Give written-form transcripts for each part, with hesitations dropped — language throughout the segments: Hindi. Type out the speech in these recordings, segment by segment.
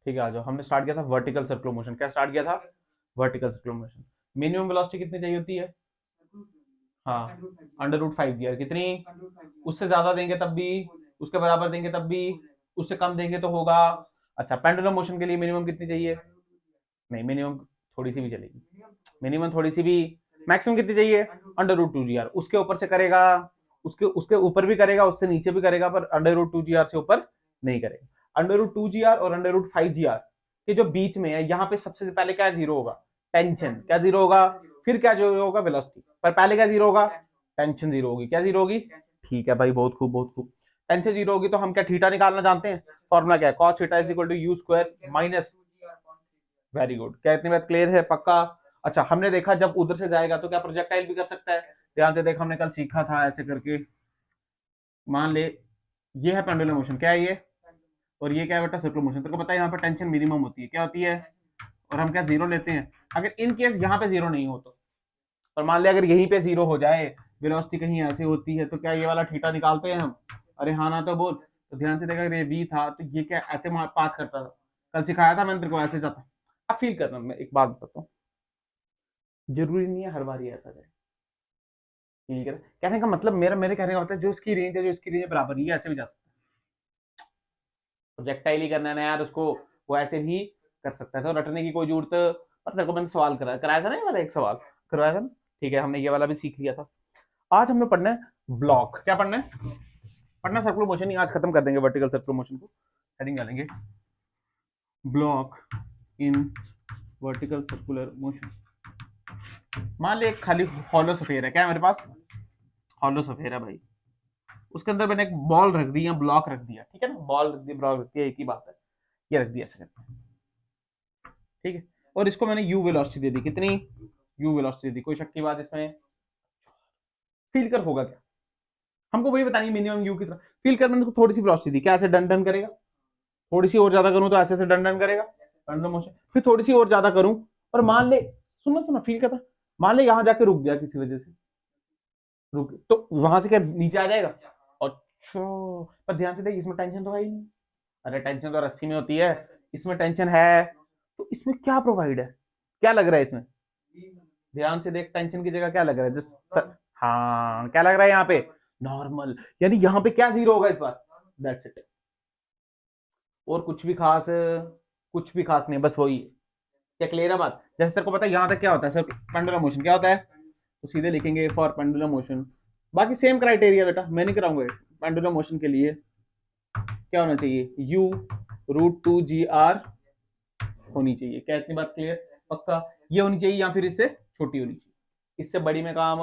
ठीक है, आ जाओ। हमने स्टार्ट किया था वर्टिकल सर्कुलर मोशन। क्या स्टार्ट किया था? Vertical circular motion. Minimum velocity कितनी चाहिए होती है? हाँ, √5 g कितनी? उससे ज्यादा देंगे तब भी, उसके बराबर देंगे तब भी, उससे कम देंगे तो होगा। अच्छा, पेंडुलम मोशन के लिए मिनिमम कितनी चाहिए? नहीं, मिनिमम थोड़ी सी भी चलेगी, मिनिमम थोड़ी सी भी। मैक्सिमम कितनी चाहिए? √2 g। उसके ऊपर से करेगा, उसके उसके ऊपर भी करेगा, उससे नीचे भी करेगा, पर √2 g से ऊपर नहीं करेगा। √2 g और √5 g के जो बीच में है, यहाँ पे सबसे पहले क्या जीरो होगा? टेंशन। क्या जीरो होगा? फिर क्या जीरो होगा? वेलोसिटी। पर पहले क्या जीरो होगा? टेंशन जीरो होगी। क्या जीरो होगी? ठीक है भाई, बहुत खूब बहुत खूब। टेंशन जीरो होगी तो हम क्या थीटा निकालना जानते हैं? फॉर्मूला क्या है? cos theta is equal to u square minus. Very good. क्या इतनी बात क्लियर है? पक्का? अच्छा, हमने देखा जब उधर से जाएगा तो क्या प्रोजेक्टाइल भी कर सकता है। ध्यान से देख, हमने कल सीखा था ऐसे करके। मान ले ये है पेंडुलम मोशन, क्या है ये, और ये क्या है बेटा? Circular motion. तेरे को पता है यहाँ पे टेंशन मिनिमम होती है, क्या होती है, और हम क्या जीरो लेते हैं। अगर इन केस यहाँ पे जीरो नहीं हो तो, और मान ले अगर यहीं पे जीरो हो जाए, वेलोसिटी कहीं ऐसे होती है, तो क्या ये वाला थीटा निकालते हैं हम? अरे हाँ ना तो बोल। तो ध्यान से देखा, अगर ये वी था तो ये क्या ऐसे पाथ करता था। कल सिखाया था मैंने तेरे को, ऐसे जाता। अब फील करना, मैं एक बात बताता हूँ, जरूरी नहीं है हर बार ये ऐसा जाए। ठीक है, कहने का मतलब, मेरा मेरे कहने का मतलब, जो इसकी रेंज है, जो इसकी रेंज है बराबर, ये ऐसे भी जा सकता है। प्रोजेक्टाइल ही करना है ना यार उसको, वो ऐसे भी कर सकता है, तो रटने की कोई जरूरत। पर तेरे को मैंने सवाल कराया कराया था ना, ये वाला एक सवाल करवाया था ना। ठीक है, हमने ये वाला भी सीख लिया था। आज हमने पढ़ना है ब्लॉक। क्या पढ़ना है? पढ़ना सर्कुलर मोशन ही आज खत्म कर देंगे, वर्टिकल सर्कुलर मोशन को हेडिंग डालेंगे, block in vertical circular motion. मान ले एक खाली हॉलो स्फीयर है, क्या है मेरे पास? हॉलो स्फीयर है भाई। उसके अंदर मैंने एक बॉल रख दी या ब्लॉक रख दिया, ठीक है ना, बॉल रख दी, ब्लॉक रख दिया, एक ही बात है। ये रख दिया ऐसे करके, ठीक है। और इसको मैंने यू वेलोसिटी दे दी, कितनी? यू वेलोसिटी दे दी। कोई शक की बात इसमें? फील कर होगा क्या? हमको वही बतानी मिनिमम यू की तरह। फील कर मैंने थोड़ी सी वेलोसिटी दी, क्या ऐसे डन डन करेगा? थोड़ी सी और ज्यादा करूं तो ऐसे से डन डन करेगा, पेंडुलम मोशन। फिर थोड़ी सी और ज्यादा करूं, और मान ले, सुनो सुनो, फील करता, मान ले यहां जाके रुक गया किसी वजह से, रुक तो वहां से क्या नीचे आ जाएगा? अच्छा, पर ध्यान से देख, इसमें टेंशन तो है ही नहीं। अरे टेंशन तो रस्सी में होती है, इसमें टेंशन है। तो इसमें क्या प्रोवाइड है? क्या लग रहा है इसमें? ध्यान से देख, टेंशन की जगह क्या लग रहा है? हाँ, क्या लग रहा है यहाँ पे? नॉर्मल। यानी यहाँ पे क्या जीरो होगा इस बार? That's it. और कुछ भी खास नहीं, बस वही। क्या क्लियर है बात? जैसे तेरे को पता है यहाँ तक क्या होता है सर, पेंडुलम मोशन क्या होता है, तो सीधे लिखेंगे फॉर पेंडुलम मोशन। बाकी सेम क्राइटेरिया बेटा, मैं नहीं कराऊंगा। पेंडुलम मोशन के लिए क्या होना चाहिए? यू √2 g होनी चाहिए। क्या इतनी बात क्लियर? पक्का? ये होनी चाहिए या फिर इससे छोटी होनी चाहिए? इससे बड़ी में काम।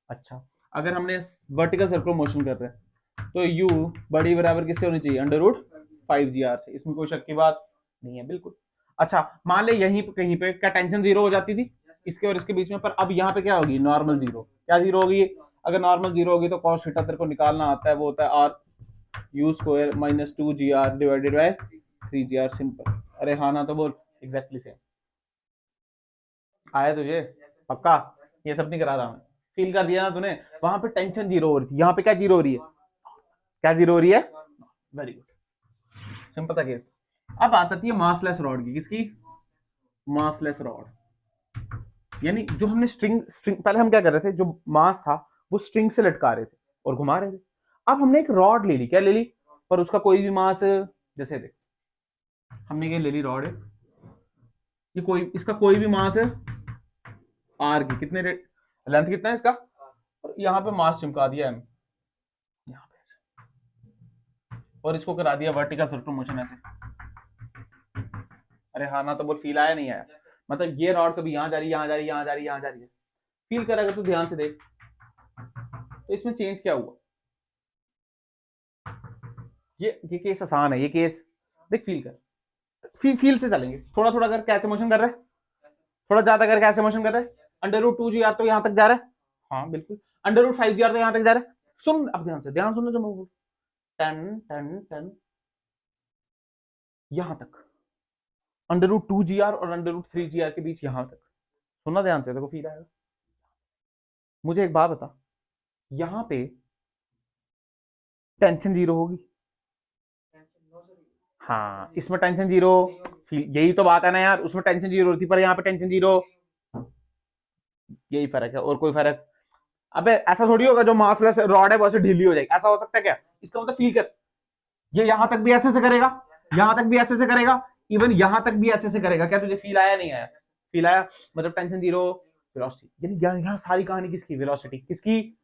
अच्छा, अगर हमने वर्टिकल सर्कुलर मोशन कर रहे हैं तो यू बड़ी बराबर किससे होनी चाहिए? √5 g से। इसमें कोई शक की बात नहीं है, बिल्कुल। अच्छा, मान ले यहीं पे कहीं पे क्या टेंशन जीरो हो जाती थी इसके और इसके बीच में, पर अब यहाँ पे क्या होगी? Normal zero. क्या जीरो होगी? अगर नॉर्मल जीरो होगी तो कॉस थीटा तेरे को निकालना आता है, वो होता है r u square minus 2 g divided by 3 g। Simple. अरे हाँ ना तो बोल। एग्जैक्टली सेम आया तुझे? पक्का? ये सब नहीं करा रहा मैं, फील कर दिया ना तूने? वहां पे टेंशन जीरो हो रही थी, यहाँ पे क्या जीरो हो रही है? क्या जीरो हो रही है? वेरी गुड, सिंपल था केस। अब बात आती है मासलेस रॉड की। किसकी? Massless rod. यानी जो हमने स्ट्रिंग स्ट्रिंग पहले हम क्या कर रहे थे, जो मास था वो स्ट्रिंग से लटका रहे थे और घुमा रहे थे। अब हमने एक रॉड ले ली, क्या ले ली, पर उसका कोई भी मास, जैसे देख, हमने ये ले ली रॉड है, ये कोई, इसका कोई भी मास है आर की, कितने रेट, लेंथ कितना है इसका, और यहाँ पे मास चिपका दिया है यहाँ पे, और इसको करा दिया वर्टिकल सर्कुलर मोशन ऐसे। अरे हाँ ना तो बोल, फील आया नहीं आया? मतलब ये रॉड कभी यहाँ जा रही है, यहाँ जा रही है, यहाँ जा रही है, यहाँ जा रही है। फील कर, अगर तू ध्यान से देख तो इसमें चेंज क्या हुआ? ये केस आसान है, ये केस देख, फील कर, फील से चलेंगे। थोड़ा थोड़ा कर कैसे मोशन कर रहे हैं, थोड़ा ज्यादा कर कैसे मोशन कर रहे हैं। √2 g तो यहाँ तक जा रहा है, हाँ बिल्कुल। √5 g तो यहाँ तक जा रहा है। सुन अब ध्यान से, ध्यान सुनना जो मैं बोल, टन टन टन यहाँ तक, √2 g और √3 g के बीच यहाँ तक। सुनना ध्यान से, देखो फील आएगा। मुझे एक बात बता, यहाँ पे टेंशन जीरो होगी? हाँ, इसमें टेंशन जीरो, यही तो बात है ना यार, उसमें टेंशन जीरो थी पर यहाँ पे टेंशन जीरो, यही फर्क है और कोई फर्क। अबे ऐसा थोड़ी होगा जो मासलेस रॉड है वो ऐसे ढीली हो जाएगी, ऐसा हो सकता है क्या? इसका मतलब फील कर, ये यहां तक भी ऐसे से करेगा, यहां तक भी ऐसे से करेगा, इवन यहां तक भी ऐसे से करेगा। क्या तुझे फील आया? नहीं आया? फील आया, मतलब टेंशन जीरो, वेलोसिटी। यानी यहाँ सारी कहानी किसकी? वेलोसिटी किसकी?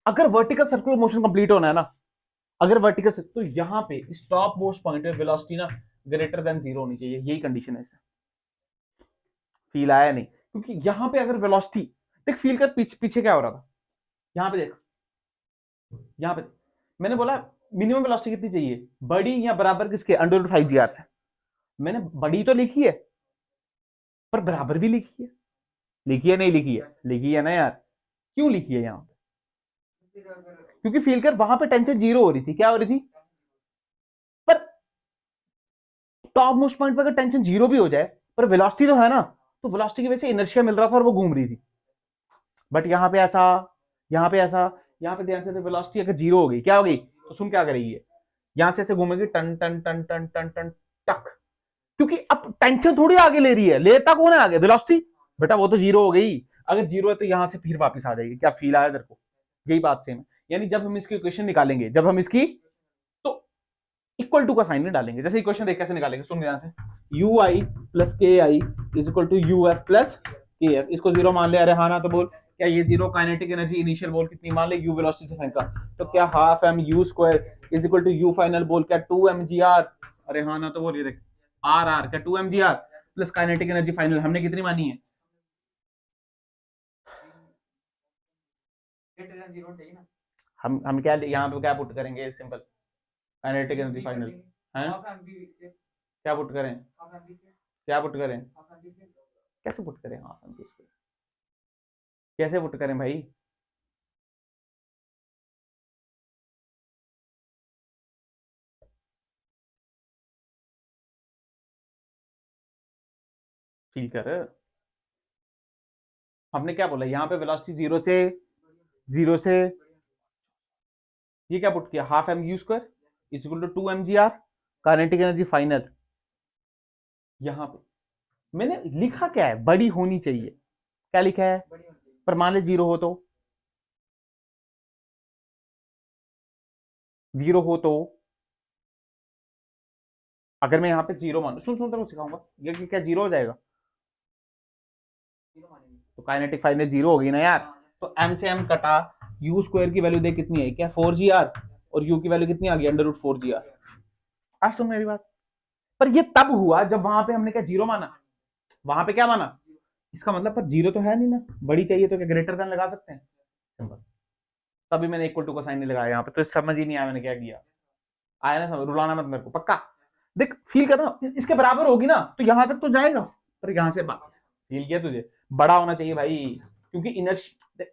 अगर वर्टिकल सर्कुलर मोशन कंप्लीट होना है ना, अगर वर्टिकल से, तो यहाँ पे स्टॉप मोस्ट पॉइंट पे वेलोसिटी ना ग्रेटर देन जीरो होनी चाहिए, यही कंडीशन है इसमें। फील आया नहीं? क्योंकि यहाँ पे अगर वेलोसिटी देख, फील कर पीछे क्या हो रहा था, यहाँ पे देख, यहाँ पे मैंने बोला मिनिमम वेलोसिटी कितनी चाहिए, बड़ी या बराबर किसके? अंडर रूट 5 GR से। मैंने बड़ी तो लिखी है पर बराबर भी लिखी है, लिखी है नहीं लिखी है? लिखी है ना यार। क्यों लिखी है यहाँ पे? क्योंकि फील कर वहां पे टेंशन जीरो हो रही थी, क्या हो रही थी? पर टॉप मोस्ट पॉइंट पर अगर टेंशन जीरो भी हो जाए पर वेलोसिटी तो है ना, तो वेलोसिटी की वजह से इनर्शिया मिल रहा था और वो घूम रही थी। बट यहाँ पे ऐसा, यहाँ पे ऐसा, यहाँ पे ध्यान से, वेलोसिटी अगर जीरो हो गई, क्या हो गई? तो सुन क्या करेगी ये, यहां से ऐसे घूमेगी टन टन टन टन टन टन टक, क्योंकि अब टेंशन थोड़ी आगे ले रही है, लेता कौन है आगे? वेलोसिटी। बेटा वो तो जीरो हो गई, अगर जीरो है तो यहां से फिर वापस आ जाएगी। क्या फील आया तेरे को? यही बात सेम है। यानी जब हम इसकी इक्वेशन निकालेंगे, जब हम इसकी, तो इक्वल टू का साइन नहीं डालेंगे। जैसे इक्वेशन देख कैसे निकालेंगे, सुन ध्यान से, you I plus K I is equal to U F plus K F. इसको जीरो मान ले। अरे हाँ ना, तो बोल क्या ये जीरो? काइनेटिक एनर्जी इनिशियल बोल कितनी मान ले? यू वेलोसिटी से फेंका, तो क्या half m u square is equal to u final बोल क्या 2 mgr? अरे हाँ ना, तो बोल ये देख, आर आर क्या 2 mgr plus kinetic energy final हमने कितनी मानी है? हम क्या यहाँ पे क्या पुट करेंगे? सिंपल, काइनेटिक एनर्जी फाइनल है, क्या पुट करें? क्या पुट करें? कैसे पुट करें? हाफ एम कैसे पुट करें भाई? फील कर, हमने क्या बोला यहाँ पे? वेलोसिटी जीरो से ये क्या पुट किया? Half m u square is equal to 2 mgr kinetic energy final. यहाँ पे मैंने लिखा क्या है? बड़ी होनी चाहिए। क्या लिखा है? पर मान ले जीरो हो तो, जीरो हो तो, अगर मैं यहाँ पे जीरो मानू, सुन सुन तेरे को सिखाऊंगा, ये क्या जीरो हो जाएगा? तो काइनेटिक फाइनल जीरो होगी ना यार। तो एम से एम कटा, यू स्क्वायर की वैल्यू देख कितनी है? क्या 4 GR, और यू की वैल्यू कितनी आ गई? Under root 4 GR। आज सुन मेरी बात, पर ये तब हुआ जब वहां पे हमने क्या जीरो माना? वहां पे क्या माना? इसका मतलब पर जीरो तो है नहीं ना, बड़ी चाहिए तो क्या ग्रेटर देन लगा सकते हैं? सिंपल। तभी मैंने इक्वल टू का साइन नहीं लगाया यहाँ पे, तो समझ ही नहीं आया मैंने क्या किया। आया ना समझ? रुलाना मत मेरे को, पक्का। देख फील करना, इसके बराबर होगी ना तो यहां तक तो जाएगा, पर यहां से फील किया तुझे? बड़ा होना चाहिए भाई, क्योंकि इनर्शिया,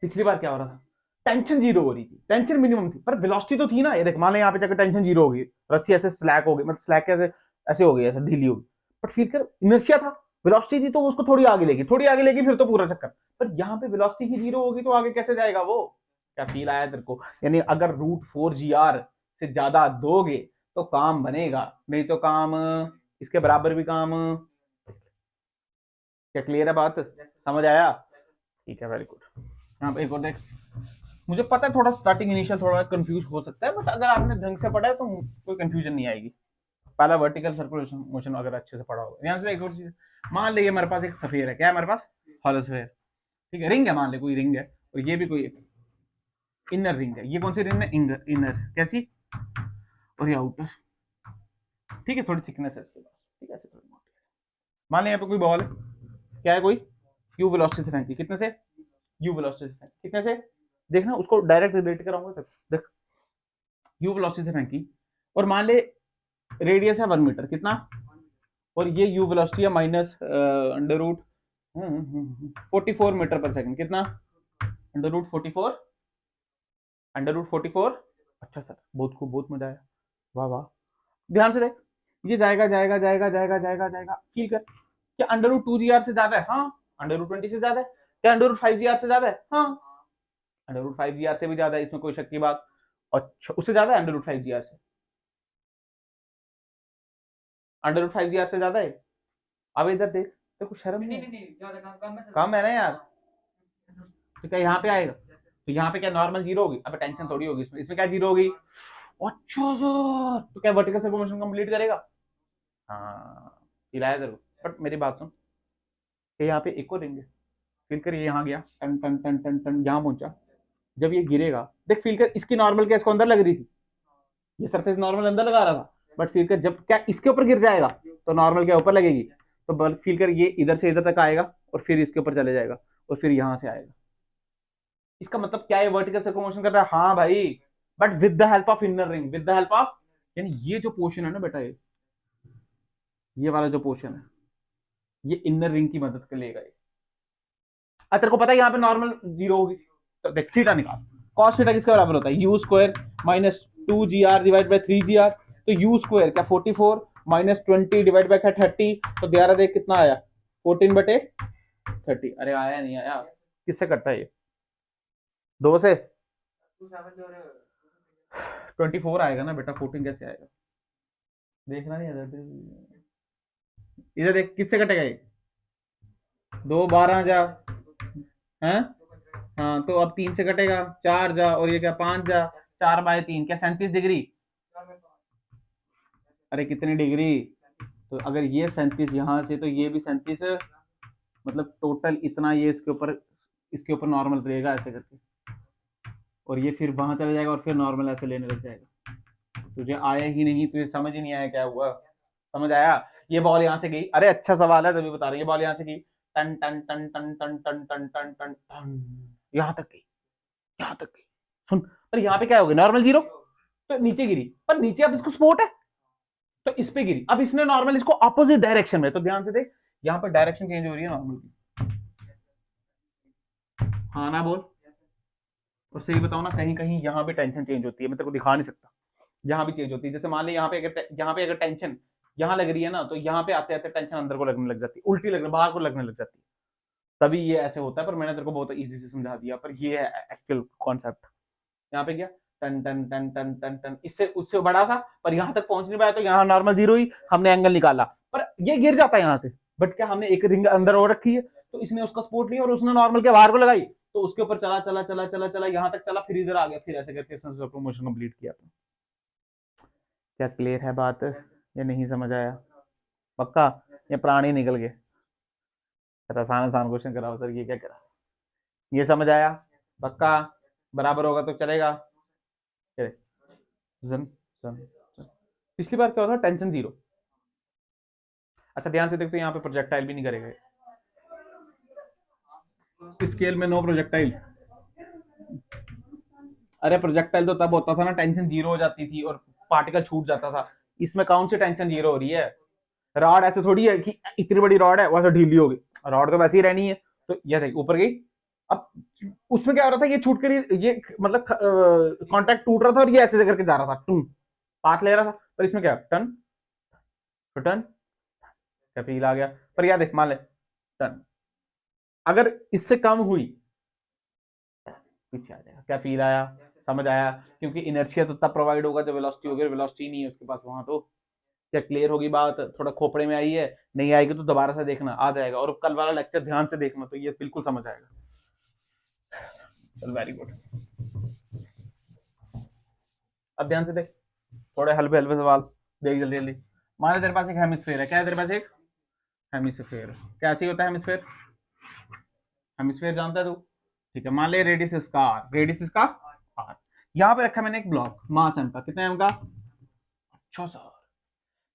पिछली बार क्या हो रहा था? टेंशन जीरो हो रही थी, टेंशन मिनिमम थी, पर वेलोसिटी तो थी ना। ये देख, मान ले यहाँ पे जाकर टेंशन जीरो होगी, रस्सी ऐसे स्लैक हो गई, मतलब स्लैक कैसे ऐसे हो गई, ऐसे ढीली होगी, बट फिर कर इनर्शिया था, वेलोसिटी थी, तो उसको थोड़ी आगे लेगी, थोड़ी आगे लेगी, फिर तो पूरा चक्कर। पर यहाँ पे वेलोसिटी ही जीरो होगी तो आगे कैसे जाएगा वो? क्या फील आया तेरे को? यानी अगर √4 GR से ज्यादा दोगे तो काम बनेगा, नहीं तो काम इसके बराबर भी काम। क्या क्लियर है बात? समझ आया? ठीक है, वेरी गुड। यहाँ पे एक और देख, मुझे पता है थोड़ा स्टार्टिंग इनिशियल थोड़ा कंफ्यूज हो सकता है, बट अगर आपने ढंग से पढ़ा है तो कोई कंफ्यूजन नहीं आएगी। पहला वर्टिकल सर्कुलेशन मोशन अगर अच्छे से पढ़ा होगा। यहाँ से एक और चीज, मान लीजिए मेरे पास एक सफेयर है, क्या है मेरे पास? हॉलो सफेयर, ठीक है, रिंग है, मान ले कोई रिंग है, और ये भी कोई इनर रिंग है। ये कौन सी रिंग है? इनर, कैसी? और ये आउटर, ठीक है, थोड़ी थिकनेस है इसके पास, ठीक है, ऐसे थोड़ी मोटी है। मान लें यहाँ पे कोई बॉल है, क्या है? कोई यू वेलोसिटी से फेंकी, कितने से? यू वेलोसिटी से, कितने से? देखना, उसको डायरेक्ट रिलेट कराऊंगा तब देख। यू वेलोसिटी से फेंकी, और मान ले रेडियस है 1 मीटर, कितना? और ये यू वेलोसिटी है minus under root 44 metre per second, कितना? Under root 44, under root 44। अच्छा सर, बहुत खूब, बहुत मजा आया, वाह वाह। ध्यान से देख, ये जाएगा जाएगा जाएगा जाएगा जाएगा जाएगा, फील कर, क्या अंडर रूट 2 GR से ज्यादा है? हाँ। अंडर रूट 20 से ज्यादा है? क्या अंडर रूट 5 GR से ज्यादा है? हाँ। अंडर रूट 5 GR से भी ज्यादा है, इसमें कोई शक की बात। अच्छा, उससे ज्यादा है अंडर रूट 5 GR से? अंडर रूट 5 GR से ज्यादा है। अब इधर देख, तेरे को शर्म नहीं है? कम है ना यार, तो क्या यहाँ पे आएगा? तो यहाँ पे क्या नॉर्मल जीरो होगी? अब टेंशन थोड़ी होगी इसमें क्या जीरो होगी? अच्छा सर, तो क्या वर्टिकल सर्कुलर मोशन कंप्लीट करेगा? हाँ, हिलाया तेरे को। बट मेरी बात सुन, ये यहाँ पे एक और रिंग है, फील कर, ये यहाँ गया, टन टन टन टन टन यहाँ पहुंचा। जब ये गिरेगा, देख फील कर, इसकी नॉर्मल क्या इसको अंदर लग रही थी, ये सरफेस नॉर्मल अंदर लगा रहा था, बट फील कर जब क्या इसके ऊपर गिर जाएगा तो नॉर्मल क्या ऊपर लगेगी। तो फील कर ये इधर से इधर तक आएगा और फिर इसके ऊपर चले जाएगा और फिर यहाँ से आएगा। इसका मतलब क्या है? वर्टिकल सर्कुलर मोशन कर रहा है, हाँ भाई, but with the help of inner ring, with the help of, यानी ये जो पोर्शन है ना बेटा, ये वाला जो पोर्शन है, ये इनर रिंग की मदद कर लेगा। तेरे को पता है यहाँ पे नॉर्मल जीरो होगी, तो देख थीटा निकाल, कॉस थीटा किसके बराबर होता है? You square minus 2GR divide by 3GR। तो यू स्क्वायर क्या 44 माइनस 20 डिवाइड बाई 30, तो 11 देख कितना आया, 14/30। अरे आया नहीं आया, किससे करता है ये? 2 से 24 आएगा ना बेटा, 14 कैसे आएगा? देखना नहीं है इधर देख, किससे कटेगा ये? 2 12 जा है, हाँ, तो अब 3 से कटेगा, 4 जा, और ये क्या 5 जा, 4/3 क्या 37 डिग्री? अरे कितनी डिग्री? तो अगर ये 37 यहाँ से, तो ये भी 37, मतलब टोटल इतना ये इसके ऊपर नॉर्मल रहेगा ऐसे करके, और ये फिर वहां चला जाएगा और फिर नॉर्मल ऐसे लेने लग जाएगा। तुझे आया ही नहीं, तुझे समझ ही नहीं आया क्या हुआ? समझ आया? ये बॉल यहाँ से गई, अरे अच्छा सवाल है तभी बता रही, ये बॉल यहाँ से गई, टन टन टन टन टन टन टन टन टन टन, यहाँ तक गई, यहाँ तक गई। सुन, पर यहाँ पे क्या हो गया? नॉर्मल जीरो, तो नीचे गिरी, पर नीचे अब इसको स्पोर्ट है तो इस पे गिरी, अब इसने नॉर्मल इसको अपोजिट डायरेक्शन में, तो ध्यान से देख, यहाँ पर डायरेक्शन चेंज हो रही है नॉर्मल की। हाँ ना बोल, और सही बताओ ना, कहीं कहीं यहाँ पे टेंशन चेंज होती है, मैं तेरे को दिखा नहीं सकता, यहाँ भी चेंज होती है। जैसे मान ले यहाँ पे अगर टेंशन यहाँ लग रही है ना, तो यहाँ पे आते आते टेंशन अंदर को लगने लग जाती है, उल्टी लगने, बाहर को लगने लग जाती है, तभी ये ऐसे होता है। पर मैंने तेरे को बहुत इजी से समझा दिया, पर ये है एक्चुअल कॉन्सेप्ट। यहाँ पे क्या टन टन टन टन टन टन, इससे उससे बड़ा था, पर यहाँ तक पहुंच नहीं पाया, तो यहाँ नॉर्मल जीरो ही, हमने एंगल निकाला, पर ये गिर जाता है यहाँ से। बट क्या हमने एक रिंग अंदर और रखी है, तो इसने उसका सपोर्ट लिया और उसने नॉर्मल के बाहर को लगाई, तो उसके ऊपर चला चला चला चला चला यहाँ तक चला, फिर इधर आ गया, फिर ऐसे करके मोशन कंप्लीट किया। क्या क्लियर है बात या नहीं समझ आया? पक्का? ये प्राणी निकल गए? आसान आसान क्वेश्चन करा सर, ये क्या करा? ये समझ आया? पक्का? बराबर होगा तो चलेगा? चले जन, जन, जन। पिछली बार क्या होता? Tension zero. अच्छा ध्यान से देखते हैं, यहाँ पे प्रोजेक्टाइल भी नहीं करेगा, स्केल में नो प्रोजेक्टाइल। अरे प्रोजेक्टाइल तो तब होता था ना, टेंशन जीरो हो जाती थी और पार्टिकल छूट जाता था। इसमें कौन सी टेंशन जीरो हो रही है? रॉड ऐसे थोड़ी है कि इतनी बड़ी रॉड है वैसे ढीली होगी, रॉड तो वैसे ही रहनी है। तो ये देख ऊपर गई, अब उसमें क्या हो रहा था, ये छूट कर ये मतलब कांटेक्ट टूट रहा था और ये ऐसे करके जा रहा था, टून पाथ ले रहा था। पर इसमें क्या टन टन, क्या फील आ गया? पर यार देख, मान ले टन, अगर इससे कम हुई पीछे आ जाएगा, क्या फील आया? समझ आया? क्योंकि इनर्शिया तो तब प्रोवाइड होगा जब वेलोसिटी होगी, वेलोसिटी नहीं है उसके पास वहां, तो क्या क्लियर होगी बात? थोड़ा खोपड़े में आई है, नहीं आएगी तो दोबारा से देखना, आ जाएगा, और कल वाला लेक्चर ध्यान से देखना, तो ये बिल्कुल समझ आएगा। चल वेरी गुड, अब ध्यान से देख, थोड़े हल्के हल्के सवाल देख जल्दी जल्दी। मान तेरे पास एक हेमिस्फेयर है, क्या है तेरे पास? एक हेमिस्फेयर। कैसे होता है हेमिस्फेयर? हेमिस्फेयर जानता है तू? ठीक है, मान ले रेडियस इसका आर, रेडियस इसका आर, यहाँ पे रखा मैंने एक ब्लॉक, मास एम का, कितना एम का? अच्छा सर,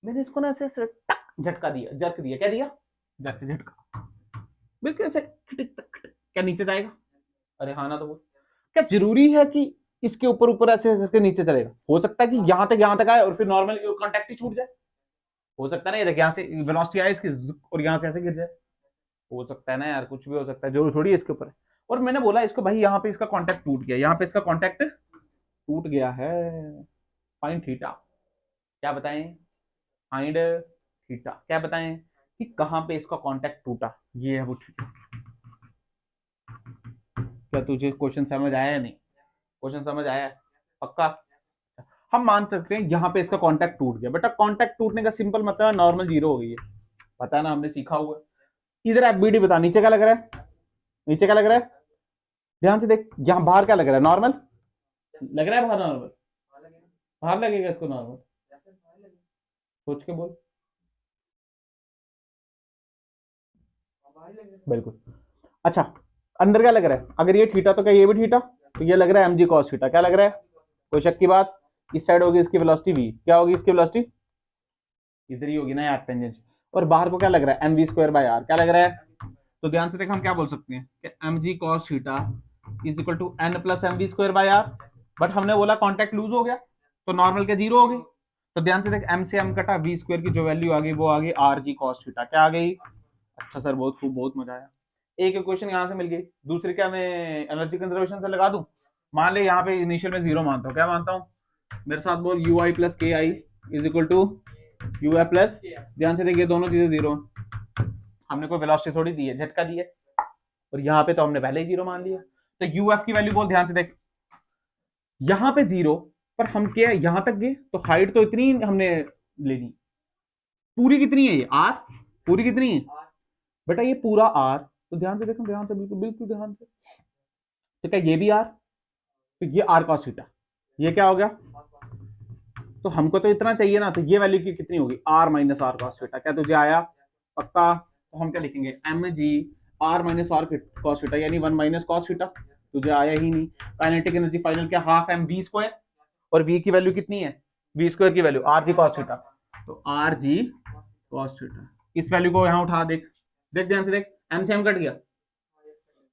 मैंने इसको ना ऐसे टक झटका दिया, जर्क दिया, क्या दिया? जर्क, झटका, बिल्कुल ऐसे, क्या नीचे जाएगा? अरे हाँ ना, तो वो क्या जरूरी है कि इसके ऊपर ऊपर ऐसे करके नीचे चलेगा? हो सकता है कि यहाँ तक आए और फिर नॉर्मल कांटेक्ट ही छूट जाए, हो सकता है ना, ये देख यहाँ से वेलोसिटी आए इसकी और यहाँ से ऐसे गिर जाए, हो सकता है ना यार, कुछ भी हो सकता है, जरूर थोड़ी है इसके ऊपर। और मैंने बोला इसको भाई यहाँ पे इसका कांटेक्ट टूट गया, यहाँ पे इसका कांटेक्ट टूट गया है, फाइंड थीटा। क्या बताएं? फाइंड थीटा, क्या बताएं कि कहां पे इसका कांटेक्ट टूटा, ये है वो थीटा। क्या तुझे क्वेश्चन समझ आया या नहीं? क्वेश्चन समझ आया? पक्का? हम मान सकते हैं यहाँ पे इसका कांटेक्ट टूट गया। बेटा कांटेक्ट टूटने का सिंपल मतलब है नॉर्मल जीरो हो गई है, पता है ना, हमने सीखा हुआ है। इधर आप बीडी बता, नीचे क्या लग रहा है, नीचे क्या लग रहा है, ध्यान से देख, यहाँ बाहर क्या लग रहा है, नॉर्मल लग रहा है, बाहर नॉर्मल, बाहर लगेगा इसको नॉर्मल, सोच के बोल। बिल्कुल। अच्छा अंदर क्या लग रहा है, अगर ये थीटा तो क्या ये भी थीटा, तो ये लग रहा है एम जी कॉस थीटा, क्या लग रहा है, कोई शक की बात। इस साइड होगी इसकी वेलोसिटी वी, क्या होगी इसकी वेलोसिटी, इधर ही होगी ना यार टेंजेंट। और बाहर को क्या लग रहा है, m we square by are, क्या लग रहा है। तो ध्यान से देख हम क्या बोल सकते हैं कि m g cos theta is equal to n plus M we square by r. But हमने बोला कॉन्टेक्ट लूज हो गया तो नॉर्मल के जीरो हो गई। तो ध्यान से देख एम से एम कटा, वी स्क्वायर की जो वैल्यू आ गई वो आ गई आर जी कॉस थीटा, क्या आ गई। अच्छा सर बहुत खूब, बहुत मजा आया। एक इक्वेशन यहाँ से मिल गई, दूसरी क्या मैं एनर्जी कंजर्वेशन से लगा दूं। मान ले यहाँ पे इनिशियल में जीरो मानता हूँ, क्या मानता हूँ, मेरे साथ बोल you I plus K I is equal to U I plus, ध्यान से देखिए दोनों चीजें जीरो, हमने कोई वेलोसिटी थोड़ी दी है, झटका दी है, और यहाँ पे तो हमने पहले ही जीरो मान लिया। तो यू एफ की वैल्यू बोल, ध्यान से देख, यहाँ पे जीरो, पर हम क्या यहां तक गए तो हाइट तो इतनी हमने लेनी, पूरी कितनी है ये आर, पूरी कितनी है बेटा ये पूरा आर। तो ध्यान से देखो, ध्यान से, बिल्कुल बिल्कुल ध्यान से, तो क्या ये भी आर, तो ये आर कॉस थीटा, ये क्या हो गया, तो हमको तो इतना चाहिए ना, तो ये वैल्यू की कितनी होगी r minus r cos theta, क्या तुझे आया पक्का। तो हम क्या लिखेंगे एम जी r minus r cos theta, यानी 1 माइनस कॉस थीटा, तुझे आया ही नहीं। काइनेटिक एनर्जी फाइनल क्या, हाफ एम वी स्क्वायर, और वी की वैल्यू कितनी है, वी स्क्वायर की value r g cos theta, तो आर जी कॉस थीटा। इस वैल्यू को यहां उठा, देख देख ध्यान से देख, एम से एम कट गया,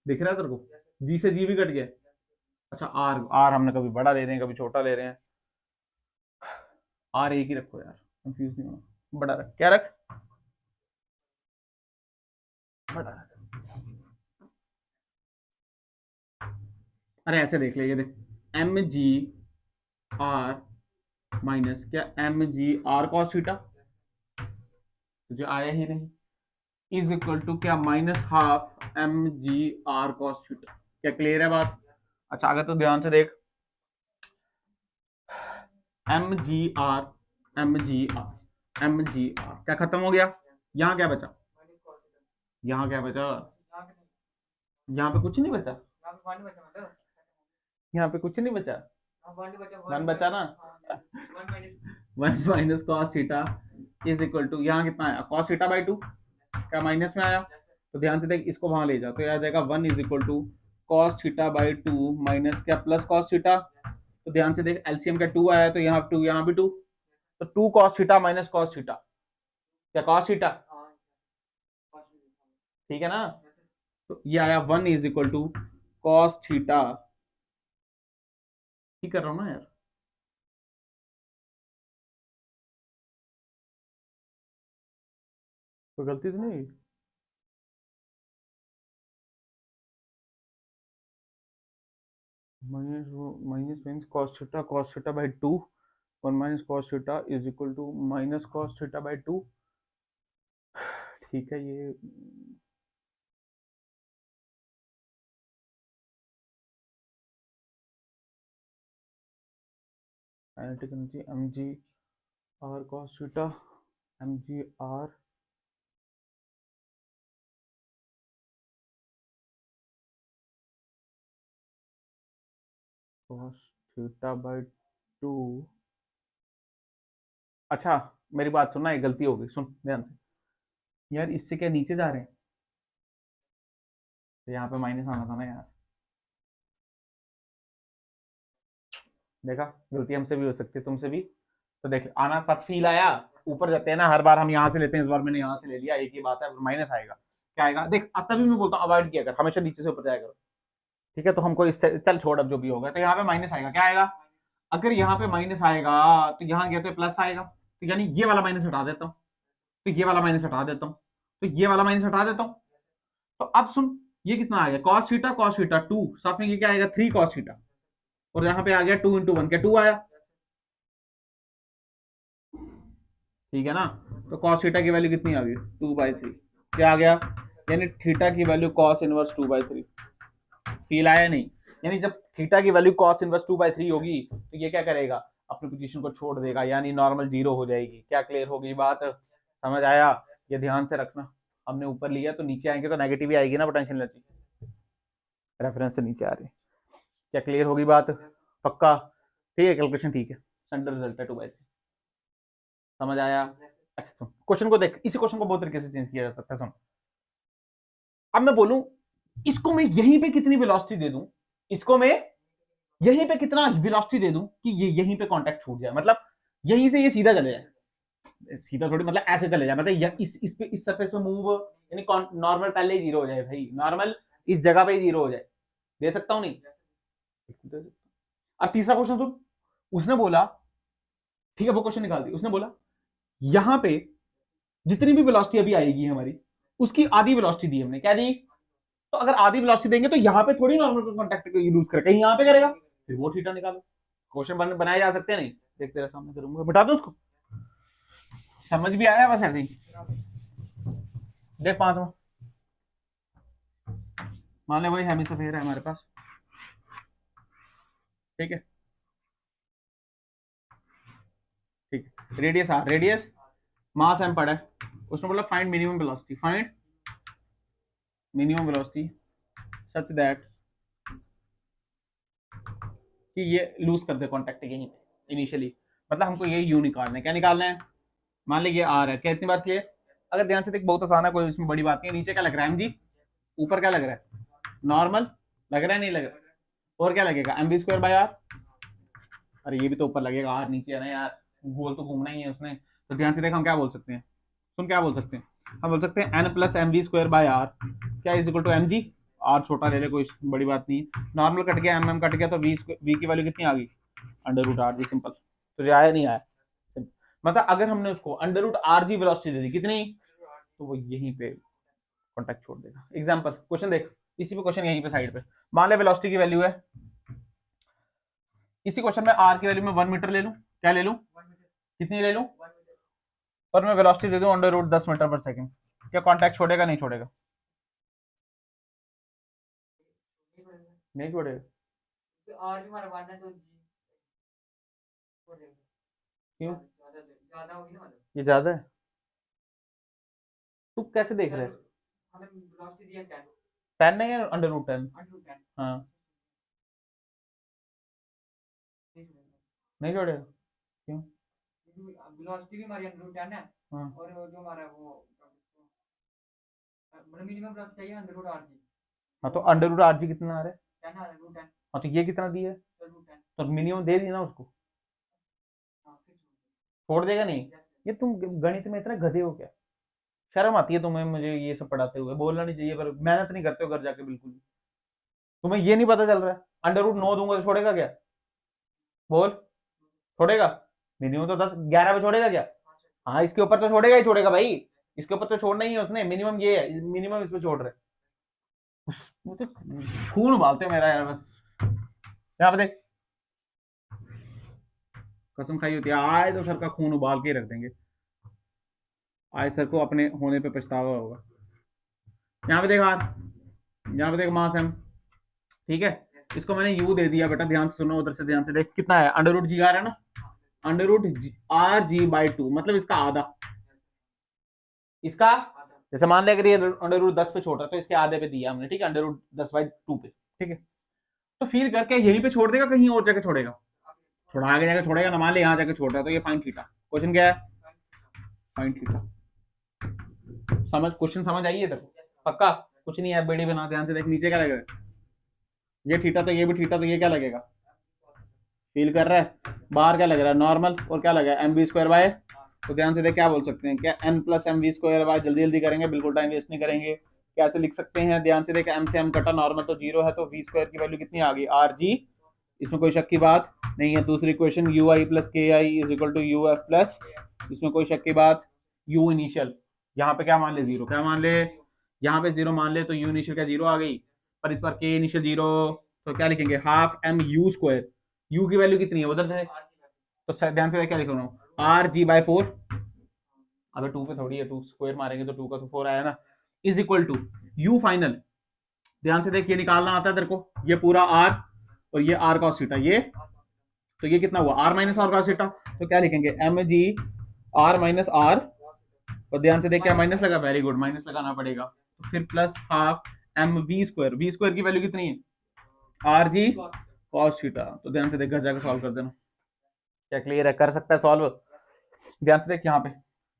दिख रहा है तेरे को, जी से जी भी कट गया। अच्छा आर, आर हमने कभी बड़ा ले रहे हैं कभी छोटा ले रहे हैं, आर एक ही रखो यार, कंफ्यूज नहीं होना, बड़ा रख, क्या रख, बड़ा रख। अरे ऐसे देख ले, ये देख एम जी आर माइनस क्या एम जी आर कॉस थीटा, तुझे आया ही नहीं, इज इक्वल टू क्या माइनस हाफ एम जी आर कॉस थीटा, क्या क्लियर है बात। अच्छा अगर तो ध्यान से देख, एम जी आर एम जी आर एम जी आर क्या खत्म हो गया, यहाँ क्या बचा, यहाँ क्या बचा, यहाँ पे कुछ नहीं बचा, यहाँ पे कुछ नहीं बचा, वन बचा ना, one minus cos theta is equal to, यहाँ कितना आया कॉस थीटा बाई टू, क्या माइनस में आया, तो ध्यान से देख इसको वहां ले जाओ तो आ जाएगा one is equal to cos theta by two minus क्या प्लस कॉस थीटा। तो ध्यान से देख एलसीएम का टू आया, तो यहाँ टू यहाँ भी टू, तो two cos theta minus cos theta, क्या कॉस थीटा, ठीक है ना। तो ये आया one is equal to cos theta, ठीक कर रहा हूं ना यार, कोई गलती तो नहीं, minus minus means cos theta by two, one minus cos theta is equal to minus cos theta by two, ठीक है ये, kinetic energy m ji r cos theta, m ji r cos theta by two. अच्छा मेरी बात सुनना, एक गलती हो गई, सुन ध्यान से यार, इससे क्या नीचे जा रहे हैं, तो यहाँ पे माइनस आना था ना यार, देखा गलती हमसे भी हो सकती है तुमसे भी। तो देख आना पथ फील आया, ऊपर जाते हैं ना हर बार हम यहाँ से लेते हैं, इस बार मैंने यहाँ से ले लिया, एक ही बात है, माइनस आएगा, क्या आएगा देख, अब तभी मैं बोलता हूँ अवॉइड किया कर, हमेशा नीचे से ऊपर जाएगा, ठीक है। तो हमको इससे चल छोड़, अब जो भी होगा, तो यहाँ पे माइनस आएगा, क्या आएगा, अगर यहाँ पे माइनस आएगा तो यहाँ गया तो प्लस आएगा, तो यानी ये वाला माइनस हटा देता हूँ, तो ये वाला माइनस हटा देता हूँ, तो ये वाला माइनस हटा देता हूँ। तो अब सुन ये कितना आ गया कॉस थीटा टू, साथ में ये क्या आएगा थ्री कॉस थीटा, और यहाँ पे आ गया टू इंटू वन, क्या टू आया, ठीक है ना। तो कॉस थीटा की वैल्यू कितनी आ गई टू बाई थ्री, क्या आ गया, यानी थीटा की value cos inverse two by three, feel आया नहीं, यानी जब थीटा की value cos inverse two by three होगी तो ये क्या करेगा, अपनी पोजीशन को छोड़ देगा, यानी नॉर्मल जीरो हो जाएगी। क्या क्लियर हो गई बात? समझ आया? ये ध्यान से रखना, हमने ऊपर लिया तो नीचे आएंगे तो नेगेटिव ही आएगी ना पोटेंशियल एनर्जी, रेफरेंस से नीचे आ रही है। क्या क्लियर होगी बात? पक्का? ठीक है, कैलकुलेशन ठीक है, स्टैंडर्ड रिजल्ट है 2/3। समझ आया? अच्छा सुन, क्वेश्चन को देख, इसी क्वेश्चन को बहुत तरीके से चेंज किया जा सकता है। सुन, अब मैं बोलूं इसको मैं यहीं पे कितनी वेलोसिटी दे दूं, इसको मैं यहीं पे कितना वेलोसिटी दे दूं कि ये यहीं पे कांटेक्ट छूट जाए, मतलब यहीं से ये सीधा चले जाए, सीधा थोड़ी, मतलब ऐसे चले जाए, मतलब इस पे, इस सरफेस पे मूव, यानी नॉर्मल पहले ही जीरो हो जाए भाई, नॉर्मल इस जगह पे ही जीरो हो जाए। दे सकता हूं नहीं? अब तीसरा क्वेश्चन सुन, उसने बोला, ठीक है वो क्वेश्चन निकाल दी, उसने बोला यहां पे जितनी भी वेलोसिटी अभी आएगी हमारी, उसकी आधी वेलोसिटी दी हमने, क्या दी? तो अगर आधी वेलोसिटी देंगे तो यहां पे थोड़ी नॉर्मल कांटेक्ट यूज करेगा, कहीं यहां पे करेगा, फिर वो थीटा निकालो। क्वेश्चन बनाए जा सकते हैं नहीं? देख तेरे सामने करूंगा, मिटा दो उसको। समझ भी आया? बस ऐसे ही देख। पांचवा, मान ले वही हेमिस्फीयर है हमारे पास, ठीक है, ठीक है, radius r, radius mass m पड़ा है, उसने बोला find minimum velocity, find minimum velocity such that कि ये लूज कर दे कांटेक्ट यहीं पे इनिशियली, मतलब हमको ये यू निकालना है। क्या निकालना है? मान लीजिए आर है, क्या इतनी बात क्लियर? अगर ध्यान से देख, बहुत आसान है, कोई इसमें बड़ी बात नहीं है। नीचे क्या लग रहा है? एम जी, ऊपर क्या लग रहा है? नॉर्मल लग रहा है, नहीं लग रहा? और क्या लगेगा? M v square by r. अरे ये भी तो ऊपर लगेगा, आर नीचे है ना यार, गोल तो घूमना ही है उसने। तो ध्यान से देख, हम क्या बोल सकते हैं, सुन क्या बोल सकते हैं, हम बोल सकते हैं N plus M we square by are, क्या is equal to M ji, R छोटा ले ले, कोई बड़ी बात नहीं है, नॉर्मल कट गया, एम कट गया, तो वी की वैल्यू कितनी आ गई? Under root are G. Simple. तो आया नहीं आया? मतलब अगर हमने उसको under root are G velocity दे दी, कितनी, तो वो यहीं पे कॉन्टेक्ट छोड़ देगा। एग्जाम्पल क्वेश्चन देख, इसी पे क्वेश्चन यहीं पे साइड पे, मान ले वेलोसिटी की वैल्यू है, इसी क्वेश्चन में आर की वैल्यू में 1 मीटर ले लूं, क्या ले लूं, कितनी ले लूं, और मैं वेलोसिटी दे दूं under root 10 metre per second, क्या कांटेक्ट छोड़ेगा नहीं छोड़ेगा? नहीं छोड़ेगा। क्यों? ये ज्यादा है? तू कैसे देख रहे है? 10 नहीं है अंडर रूट 10? हाँ, नहीं छोड़ेगा? क्यों? वेलोसिटी भी हमारी अंडर रूट 10 है, हाँ, और जो हमारा वो मिनिमम वेलोसिटी चाहिए अंडर रूट आर जी। हाँ, तो अंडर रूट आर जी कितना आ रहा है? 10 आ रहा है, रूट 10। हाँ, तो ये कितना दिया है? रूट 10। तो मिनिमम दे दी ना उसको, छोड़ देगा नहीं? ये तुम गणित में इतना गधे हो क्या? शर्म आती है तुम्हें मुझे ये सब पढ़ाते हुए? बोलना नहीं चाहिए, पर मेहनत नहीं करते हो घर जाके बिल्कुल भी। तुम्हें ये नहीं पता चल रहा है? अंडर रूट 9 दूंगा तो छोड़ेगा क्या? बोल, छोड़ेगा? मिनिमम तो 10 11 पे छोड़ेगा क्या? हाँ, इसके ऊपर तो छोड़ेगा ही छोड़ेगा भाई, इसके ऊपर तो छोड़ना ही है उसने, मिनिमम ये है, मिनिमम इस पे छोड़ रहे। वो तो खून उबालते मेरा यार, बस यहाँ पे देख, कसम खाई होती है, आए तो सर का खून उबाल के रख देंगे, आए सर को अपने होने पे पछतावा होगा। यहाँ पे देख हाथ, यहाँ पे देख मास एम, ठीक है, इसको मैंने यू दे दिया बेटा, ध्यान से सुनो, उधर से ध्यान से देख, कितना है? अंडर रूट जी आ रहा है ना, under root are g by 2, मतलब इसका आधा, इसका, जैसे मान लिया अगर ये अंडर रूट 10 पे छोड़ रहा है तो इसके आधे पे दिया हमने, ठीक है, अंडर रूट 10/2 पे, ठीक है, तो फील करके यहीं पे छोड़ देगा, कहीं और जाके छोड़ेगा? थोड़ा आगे जाके छोड़ेगा ना, मान ले यहाँ जाके छोड़ रहा है, तो ये फाइन थीटा, क्वेश्चन क्या है? Fine theta. समझ, क्वेश्चन समझ आई है तेरे को? पक्का? कुछ नहीं है, बेड़ी बना, ध्यान से देख, नीचे क्या लगेगा? ये थीटा, तो ये भी थीटा, तो ये क्या लगेगा? फील कर रहा है? बाहर क्या लग रहा है? नॉर्मल, और क्या लगा? एम बी स्क्वायर बाय, तो ध्यान से देख, क्या बोल सकते हैं, क्या n plus M we square by, जल्दी जल्दी करेंगे, बिल्कुल टाइम वेस्ट नहीं करेंगे, कैसे लिख सकते हैं? ध्यान से देख, एम से एम कटा, नॉर्मल तो जीरो है, तो वी स्क्वायर की वैल्यू कितनी आ गई? आर जी, इसमें कोई शक की बात नहीं है। दूसरी question, you I plus K I is equal to U F plus, इसमें कोई शक की बात, यू इनिशियल, यहाँ पे क्या मान ले? जीरो। क्या मान ले? यहाँ पे जीरो मान ले, तो यू इनिशियल क्या जीरो आ गई, पर इस बार के इनिशियल जीरो, तो क्या लिखेंगे? Half m u square, u की वैल्यू कितनी है उधर है, तो ध्यान से क्या लिख रहा हूँ, आर जी बाई 4, अबे 2 पे थोड़ी है, 2 स्क्वायर मारेंगे तो 2 का तो 4 आया ना, is equal to u final, ध्यान से देख, ये निकालना आता है तेरे को, ये पूरा आर, और ये आर कॉस थीटा, ये तो ये कितना हुआ r minus r cos theta, तो क्या लिखेंगे एम जी आर माइनस आर, और ध्यान से देख क्या माइनस लगा, वेरी गुड, माइनस लगाना पड़ेगा, तो फिर plus half m we square की वैल्यू कितनी है आर जी कॉस थीटा, तो ध्यान से देख घर जाकर सॉल्व कर देना। क्या क्लियर है, कर सकता है सॉल्व, ध्यान से देख यहाँ पे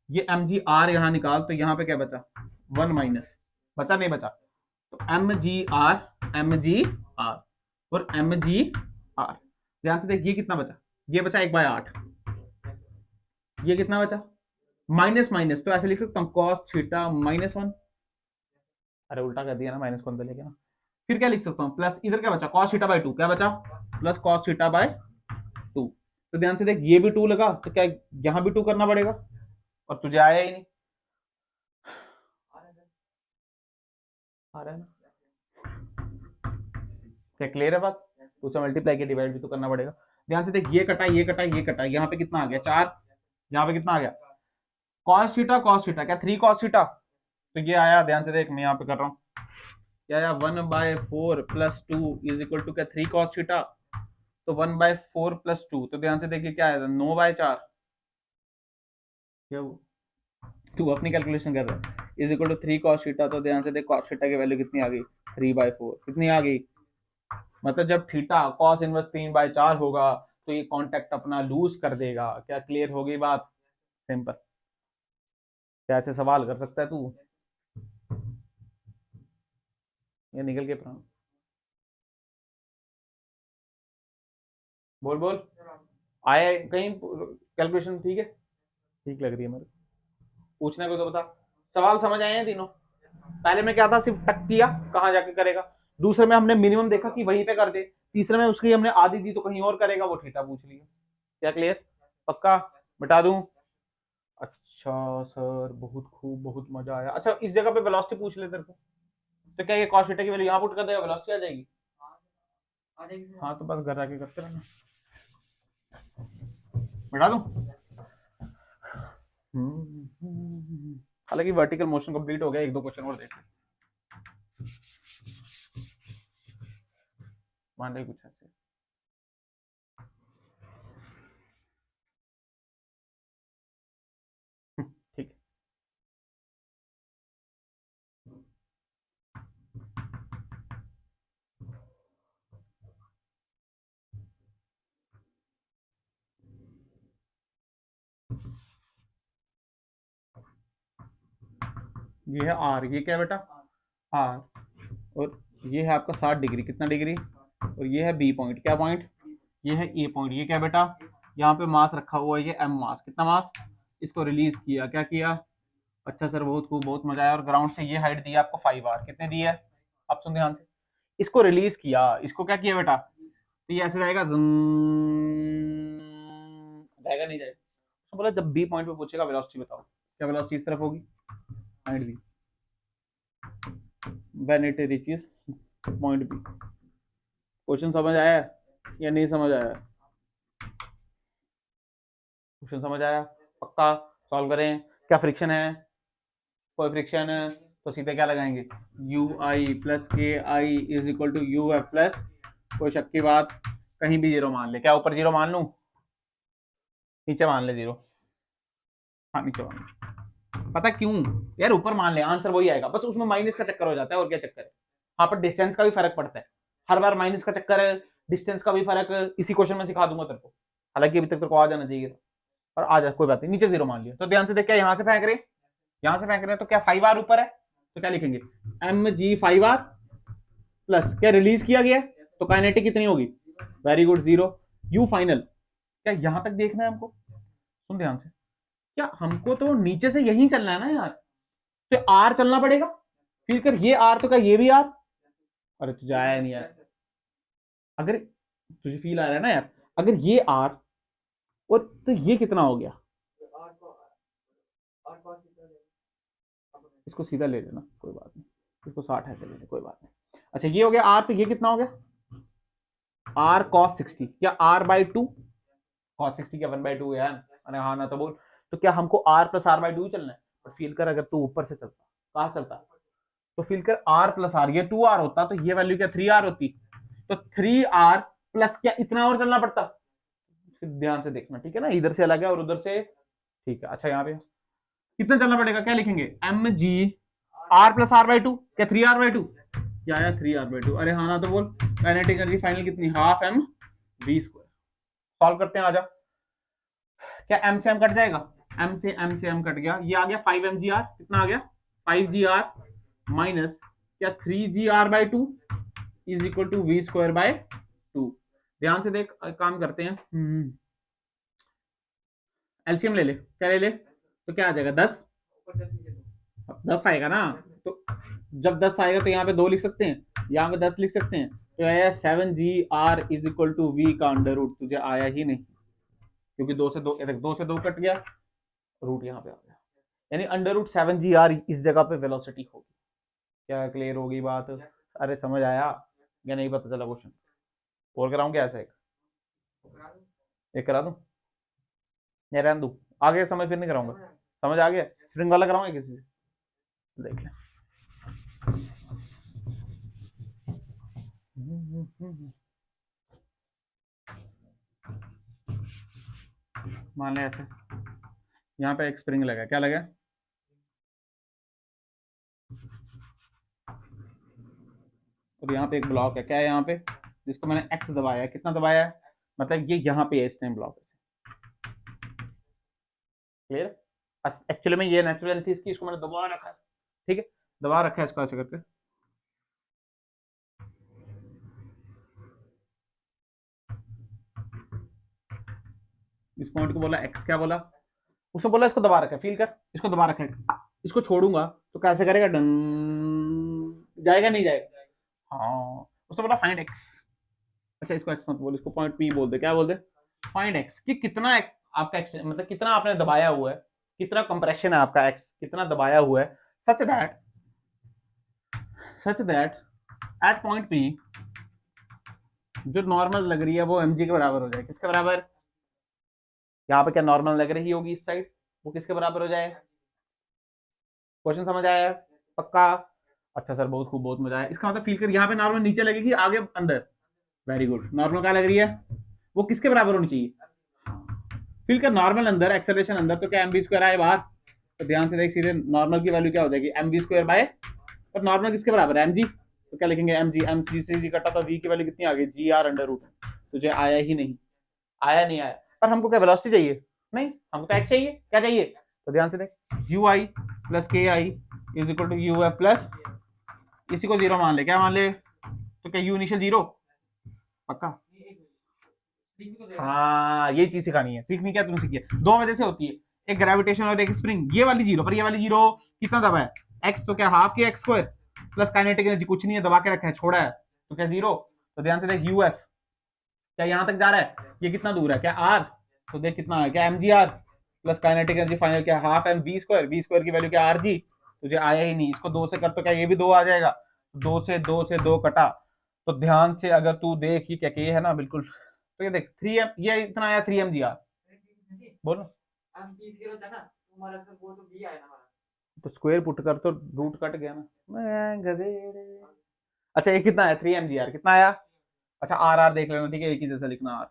ये एम जी आर यहाँ निकाल, तो यहाँ पे क्या बचा 1 माइनस, बचा नहीं बचा, तो एम जी आर और एम जी आर, ध्यान से देख ये कितना बचा, ये बचा 1/8, ये कितना बचा माइनस माइनस, तो ऐसे लिख सकता हूँ कॉस थीटा -1, अरे उल्टा कर दिया ना, माइनस कौन लेके ना, फिर क्या लिख सकता हूँ प्लस, इधर क्या बचा cos थीटा बाय 2, क्या बचा प्लस cos थीटा बाय 2, तो ध्यान से देख ये भी 2 लगा, तो क्या यहां भी 2 करना पड़ेगा, और तुझे आया ही नहीं, आ रहा है ना, क्या क्लियर है बात, तुझे मल्टीप्लाई के डिवाइड भी तो करना पड़ेगा। ध्यान से देख ये कटा ये कटा ये कटा, यहाँ पे कितना आ गया 4, यहाँ पे कितना आ गया cos थीटा क्या 3 cos थीटा, तो ये आया, ध्यान से देख मैं यहाँ पे कर रहा हूँ, क्या आया 1/4 + 2 = क्या 3 cos थीटा, तो 1/4 + 2, तो ध्यान से देखिए क्या आया 9/4, क्या तू अपनी कैलकुलेशन कर रहा है, = 3 cos थीटा, तो ध्यान से देख cos थीटा की वैल्यू कितनी आ गई 3/4, कितनी आ गई, मतलब जब थीटा cos इनवर्स 3/4 होगा तो ये कॉन्टेक्ट अपना लूज कर देगा। क्या क्लियर हो गई बात, सिंपल, क्या ऐसे सवाल कर सकता है तू, ये निकल के प्राण, बोल बोल, आया कहीं कैलकुलेशन, ठीक है, ठीक लग रही है मेरे को, पूछना को तो बता, सवाल समझ आए हैं तीनों, पहले में क्या था सिर्फ टक किया कहाँ जाके करेगा, दूसरे में हमने मिनिमम देखा कि वहीं पे कर दे, तीसरे में उसकी हमने आधी दी तो कहीं और करेगा, वो थीटा पूछ लिया, क्या क्लियर, पक्का बता दूं, अच्छा सर बहुत खूब बहुत मजा आया, अच्छा इस जगह पे वेलोसिटी पूछ ले तेरे को, तो क्या ये cos थीटा की वैल्यू यहाँ पुट कर देगा वेलोसिटी आ जाएगी, हाँ तो बस घर आके करते रहना, बता दूं, हालांकि वर्टिकल मोशन कंप्लीट हो गया, एक दो क्वेश्चन और देख मान रहे कुछ ऐसे, ठीक है, ये है आर, ये क्या है बेटा आर, और ये है आपका 60 डिग्री, कितना डिग्री, और ये है बी पॉइंट, क्या पॉइंट, ये है ए पॉइंट, ये क्या बेटा यहाँ पे मास रखा हुआ है, ये एम मास, कितना मास, इसको रिलीज किया, क्या किया, अच्छा सर बहुत खूब बहुत मजा आया, और ग्राउंड से ये हाइट दी है आपको 5r, कितने दी है, आप सुन ध्यान से, इसको रिलीज किया, इसको क्या किया बेटा, तो ये ऐसे जाएगा जाएगा नहीं जाएगा, तो बोला जब बी पॉइंट पे पूछेगा वेलोसिटी बताओ, क्या वेलोसिटी इस तरफ होगी point B, when it reaches point B, question समझ आया या नहीं समझ आया, क्वेश्चन समझ आया, पक्का सॉल्व करें, क्या फ्रिक्शन है, कोई फ्रिक्शन है तो सीधे क्या लगाएंगे you I plus K I is equal to U F plus, कोई शक की बात, कहीं भी जीरो मान ले, क्या ऊपर जीरो मान लू, नीचे मान ले जीरो, हाँ नीचे मान ले, पता क्यों यार, ऊपर मान ले आंसर वही आएगा, बस उसमें माइनस का चक्कर हो जाता है, और क्या चक्कर है, हाँ पर डिस्टेंस का भी फर्क पड़ता है, हर बार माइनस का चक्कर है, डिस्टेंस का भी फर्क, इसी क्वेश्चन में सिखा दूंगा तेरे को, हालांकि अभी तक तेरे को आ जाना चाहिए था, और आ जा कोई बात नहीं, नीचे जीरो मान लिया, तो ध्यान से देख क्या यहाँ से फेंक रहे, यहाँ से फेंक रहे हैं, तो क्या 5r ऊपर है, तो क्या लिखेंगे एम जी 5r प्लस क्या रिलीज किया गया, तो काइनेटिक कितनी होगी, वेरी गुड 0, यू फाइनल, क्या यहां तक देखना है हमको, सुन ध्यान से, क्या हमको तो नीचे से यहीं चलना है ना यार, तो आर चलना पड़ेगा, फिर कर ये आर, तो क्या ये भी आर, अरे तुझे आया नहीं यार, अगर तुझे फील आ रहा है ना यार, अगर ये आर और तो ये कितना हो गया, इसको सीधा ले लेना कोई बात नहीं, इसको 60 ऐसे ले ले कोई बात नहीं, अच्छा ये हो गया आर, तो ये कितना हो गया आर cos 60, क्या r/2 cos 60 क्या 1/2 यार, अरे हाँ ना तो बोल, तो क्या हमको r + r/2 चलना है, पर फील कर अगर तू ऊपर से चलता कहाँ चलता, तो फील कर r + r, ये 2r होता तो ये वैल्यू क्या 3r होती, तो 3r प्लस क्या इतना और चलना पड़ता, फिर ध्यान से देखना, ठीक है ना, इधर से अलग है और उधर से, ठीक है। अच्छा यहाँ पे कितना चलना पड़ेगा, क्या लिखेंगे, m ji r plus r by two, क्या 3r/2, क्या आया 3r/2, अरे हाँ ना तो बोल, काइनेटिक एनर्जी फाइनल कितनी, half m we square. Solve करते हैं, आजा। क्या एम से एम कट जाएगा, एम से एम कट गया, ये आ गया 5mgr, कितना आ गया 5gr माइनस क्या 3gr/2 is equal to v square by 2। ध्यान से देख, काम करते हैं, एलसीएम ले ले, क्या ले ले, तो क्या आ जाएगा 10, 10 आएगा ना, तो जब 10 आएगा तो यहाँ पे 2 लिख सकते हैं, यहाँ पे 10 लिख सकते हैं, तो आया 7gr is equal to v का अंडर रूट, तुझे आया ही नहीं क्योंकि 2 से 2, 2 से 2 कट गया, रूट यहाँ पे आ गया, यानी अंडर रूट 7gr इस जगह पे वेलोसिटी होगी। क्या क्लियर होगी बात, अरे समझ आया या नहीं, पता चला क्वेश्चन, और कराऊं क्या, ऐसा एक करा दूं या रहने दूं, आगे समझ फिर नहीं कराऊंगा, समझ आ गया, स्प्रिंग वाला कराऊंगा किसी से, देख ले। मान ले ऐसे, यहाँ पे एक स्प्रिंग लगा, क्या लगा, और यहाँ पे एक ब्लॉक है, क्या है यहाँ पे, जिसको मैंने एक्स दबाया है, कितना दबाया है, मतलब ये यहाँ पे है इस टाइम ब्लॉक, क्लियर। एक्चुअली में ये नेचुरल थी इसकी, इसको मैंने दबा रखा है, ठीक है, दबा रखा है इसको ऐसे करके, इस पॉइंट को बोला एक्स, क्या बोला, उसने बोला इसको दबा रखा है, फील कर, इसको दबा रखा है, इसको छोड़ूंगा तो कैसे करेगा, डन जाएगा नहीं जाएगा, हाँ, उसने बोला फाइंड एक्स, अच्छा इसको एक्स मत बोल, इसको पॉइंट पी बोल दे, क्या बोल दे, फाइंड एक्स, कि कितना आपका एक्स, मतलब कितना आपने दबाया हुआ है, कितना कंप्रेशन है आपका, एक्स कितना दबाया हुआ है, such that at point P जो नॉर्मल लग रही है वो mg के बराबर हो जाए, किसके बराबर, यहाँ पे क्या नॉर्मल लग रही होगी इस साइड, वो किसके बराबर हो जाए, क्वेश्चन समझ आया पक्का, अच्छा सर बहुत खूब, बहुत मजा आया, इसका मतलब फील कर, यहाँ पे नॉर्मल नीचे लगेगी, आगे अंदर, वेरी गुड, नॉर्मल क्या लग रही है, वो किसके बराबर होनी चाहिए, फील कर, नॉर्मल अंदर, एक्सेलरेशन अंदर, तो क्या mv स्क्वायर आए बाहर, तो ध्यान से देख, सीधे नॉर्मल की वैल्यू क्या हो जाएगी, mv स्क्वायर बाय, और नॉर्मल किसके बराबर है mg, तो क्या लिखेंगे mg, mc से जी कटा तो v की वैल्यू कितनी आ गई, gr अंडर रूट, तुझे आया ही नहीं, आया नहीं आया, पर हमको क्या वेलोसिटी चाहिए, नहीं हमको तो x चाहिए, क्या चाहिए, तो ध्यान से देख, ui plus K I is equal to U F plus, इसी को जीरो मान ले, क्या मान ले, तो क्या यू इनिशियल जीरो, पक्का, हाँ ये चीज सिखानी है, सीखनी क्या तुमने सीखी है, दो वजह से होती है, एक ग्रेविटेशन और एक स्प्रिंग, ये वाली जीरो, पर ये वाली जीरो कितना दबा है, एक्स, तो क्या half k x square plus kinetic energy कुछ नहीं है, दबा के रखा है, छोड़ा है, तो क्या जीरो, तो ध्यान से देख यू एफ क्या यहां तक जा रहा है, ये कितना दूर है, क्या आर, तो देख कितना है, क्या एम जी r plus kinetic energy final क्या हाफ एम वी स्क्वायर की वैल्यू क्या आर जी, तुझे आया ही नहीं, इसको 2 से कर तो क्या ये भी 2 आ जाएगा, 2 से 2 कटा, तो ध्यान से अगर तू देख, ये क्या ये है ना बिल्कुल, तो ये देख 3m, ये इतना आया 3mgr, बोलो तो स्क्वायर पुट कर तो रूट कट गया ना, मैं गधेड़े, अच्छा ये कितना है 3mgr, कितना आया, अच्छा आर आर देख लेना, ठीक है, एक ही जैसा लिखना आर,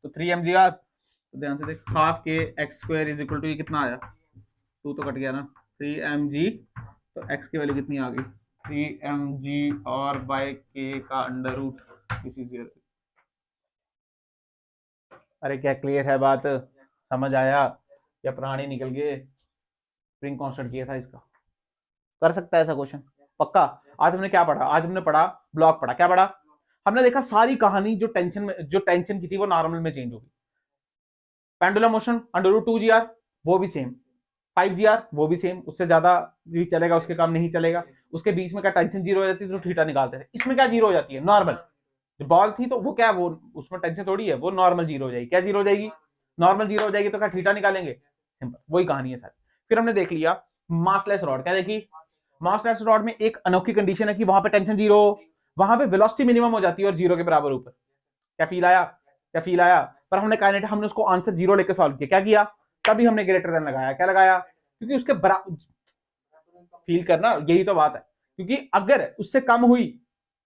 तो 3mgr, तो ध्यान से देख half k x square is equal to ये कितना आया, 2 तो कट गया ना, 3mg, तो x की वैल्यू कितनी आ गई, 3mgr बाय k का under root, this is here, अरे क्या क्लियर है बात, समझ आया या प्राणी निकल गए, स्प्रिंग कांस्टेंट किया था इसका, कर सकता है ऐसा क्वेश्चन पक्का। आज हमने क्या पढ़ा, आज हमने पढ़ा ब्लॉक पढ़ा, क्या पढ़ा, हमने देखा सारी कहानी जो टेंशन की थी वो नॉर्मल में चेंज होगी, pendulum motion under root 2gr वो भी सेम, 5gr वो भी सेम, उससे ज्यादा भी चलेगा उसके काम नहीं चलेगा, उसके बीच में क्या टेंशन जीरो हो जाती है तो थीटा निकालते थे, इसमें क्या जीरो हो जाती है, नॉर्मल, जो बॉल थी तो वो क्या, वो उसमें टेंशन थोड़ी है, वो नॉर्मल जीरो हो जाएगी, क्या जीरो हो जाएगी, नॉर्मल जीरो हो जाएगी, तो क्या थीटा निकालेंगे, सिंपल, वही कहानी है सारी। फिर हमने देख लिया मासलेस रॉड, क्या देखी, मासलेस रॉड में एक अनोखी कंडीशन है कि वहां पे टेंशन जीरो, वहां पे वेलोसिटी मिनिमम हो जाती है और जीरो के बराबर ऊपर, क्या फील आया, क्या फील आया, पर हमने काइनेटिक, हमने उसको आंसर जीरो लेकर सॉल्व किया, क्या किया, तभी हमने ग्रेटर देन लगाया, क्या लगाया, क्योंकि उसके बराबर, फील करना यही तो बात है, क्योंकि अगर उससे कम हुई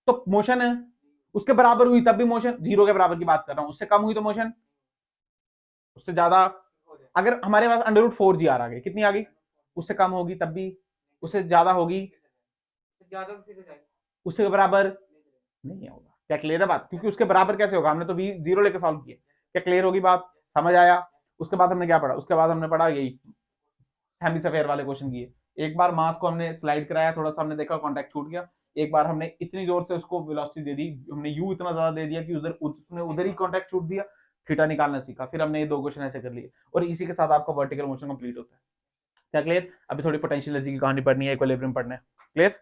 तो मोशन है, उसके बराबर हुई तब भी मोशन, जीरो के बराबर की बात कर रहा हूं, उससे कम हुई तो मोशन, उससे ज्यादा, अगर हमारे पास अंडर रूट 4g आ गई, कितनी आ गई, उससे कम होगी तब भी, उससे ज्यादा होगी, उससे बराबर नहीं होगा। क्या क्लियर है बात? क्योंकि उसके बराबर कैसे होगा, हमने तो v जीरो लेकर सॉल्व किया। क्या क्लियर होगी बात, समझ आया? उसके बाद हमने क्या पढ़ा, उसके बाद हमने पढ़ा यही हेमिस्फेयर वाले क्वेश्चन किए। एक बार मास को हमने स्लाइड कराया, थोड़ा सा हमने देखा कॉन्टैक्ट छूट गया, एक बार हमने इतनी जोर से उसको वेलोसिटी दे दी, हमने यू इतना ज्यादा दे दिया कि उधर उसने उधर ही कॉन्टैक्ट छूट दिया, थीटा निकालना सीखा, फिर हमने ये दो क्वेश्चन ऐसे कर लिए, और इसी के साथ आपका वर्टिकल मोशन कंप्लीट होता है। क्या क्लियर? अभी थोड़ी पोटेंशियल एनर्जी की कहानी पढ़नी है, इक्विलिब्रियम पढ़ना है। क्लियर?